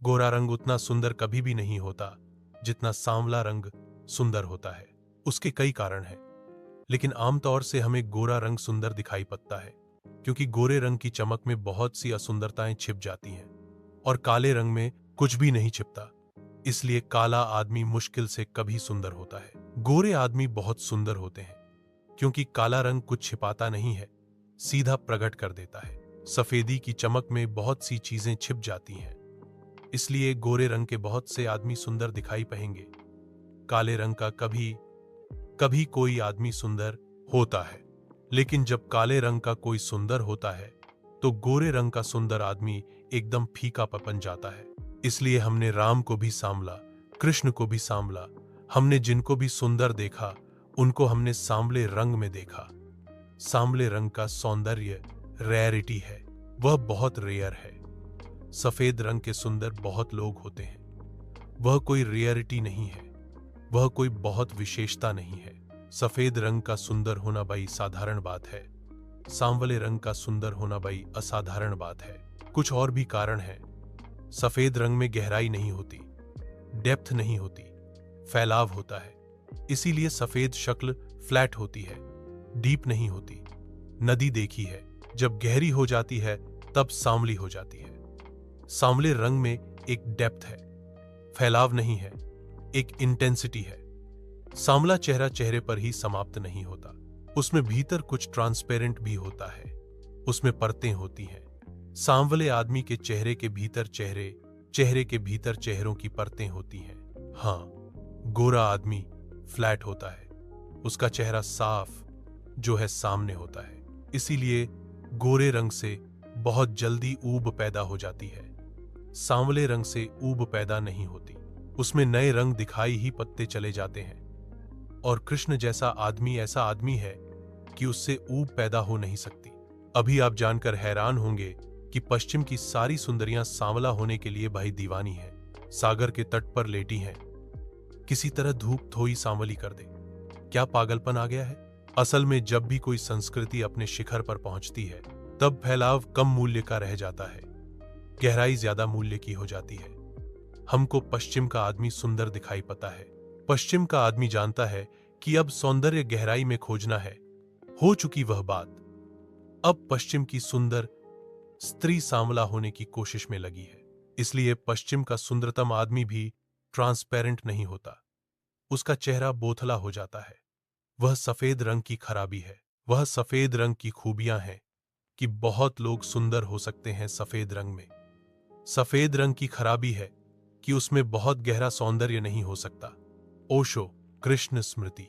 गोरा रंग उतना सुंदर कभी भी नहीं होता जितना सांवला रंग सुंदर होता है। उसके कई कारण हैं, लेकिन आमतौर से हमें गोरा रंग सुंदर दिखाई पड़ता है क्योंकि गोरे रंग की चमक में बहुत सी असुंदरताएं छिप जाती हैं और काले रंग में कुछ भी नहीं छिपता। इसलिए काला आदमी मुश्किल से कभी सुंदर होता है। गोरे आदमी बहुत सुंदर होते हैं क्योंकि काला रंग कुछ छिपाता नहीं है, सीधा प्रकट कर देता है। सफेदी की चमक में बहुत सी चीजें छिप जाती हैं, इसलिए गोरे रंग के बहुत से आदमी सुंदर दिखाई पड़ेंगे। काले रंग का कभी कभी कोई आदमी सुंदर होता है, लेकिन जब काले रंग का कोई सुंदर होता है तो गोरे रंग का सुंदर आदमी एकदम फीका बन जाता है। इसलिए हमने राम को भी सांवला, कृष्ण को भी सांवला, हमने जिनको भी सुंदर देखा उनको हमने सांवले रंग में देखा। सांवले रंग का सौंदर्य रेयरिटी है, वह बहुत रेयर है। सफेद रंग के सुंदर बहुत लोग होते हैं, वह कोई रेयरिटी नहीं है, वह कोई बहुत विशेषता नहीं है। सफेद रंग का सुंदर होना भाई साधारण बात है, सांवले रंग का सुंदर होना भाई असाधारण बात है। कुछ और भी कारण है। सफेद रंग में गहराई नहीं होती, डेप्थ नहीं होती, फैलाव होता है। इसीलिए सफेद शक्ल फ्लैट होती है, डीप नहीं होती। नदी देखी है, जब गहरी हो जाती है तब सांवली हो जाती है। सांवले रंग में एक डेप्थ है, फैलाव नहीं है, एक इंटेंसिटी है। सांवला चेहरा चेहरे पर ही समाप्त नहीं होता, उसमें भीतर कुछ ट्रांसपेरेंट भी होता है, उसमें परतें होती हैं। सांवले आदमी के चेहरे के भीतर चेहरे, चेहरे के भीतर चेहरों की परतें होती हैं। हाँ, गोरा आदमी फ्लैट होता है, उसका चेहरा साफ जो है सामने होता है। इसीलिए गोरे रंग से बहुत जल्दी ऊब पैदा हो जाती है, सांवले रंग से ऊब पैदा नहीं होती, उसमें नए रंग दिखाई ही पत्ते चले जाते हैं। और कृष्ण जैसा आदमी ऐसा आदमी है कि उससे ऊब पैदा हो नहीं सकती। अभी आप जानकर हैरान होंगे कि पश्चिम की सारी सुंदरियां सांवला होने के लिए भाई दीवानी हैं, सागर के तट पर लेटी हैं, किसी तरह धूप थोड़ी सांवली कर दे। क्या पागलपन आ गया है? असल में जब भी कोई संस्कृति अपने शिखर पर पहुंचती है तब फैलाव कम मूल्य का रह जाता है, गहराई ज्यादा मूल्य की हो जाती है। हमको पश्चिम का आदमी सुंदर दिखाई पता है, पश्चिम का आदमी जानता है कि अब सौंदर्य गहराई में खोजना है, हो चुकी वह बात। अब पश्चिम की सुंदर स्त्री सांवला होने की कोशिश में लगी है। इसलिए पश्चिम का सुंदरतम आदमी भी ट्रांसपेरेंट नहीं होता, उसका चेहरा बोथला हो जाता है। वह सफेद रंग की खराबी है, वह सफेद रंग की खूबियां हैं कि बहुत लोग सुंदर हो सकते हैं सफेद रंग में। सफेद रंग की खराबी है कि उसमें बहुत गहरा सौंदर्य नहीं हो सकता। ओशो, कृष्ण स्मृति।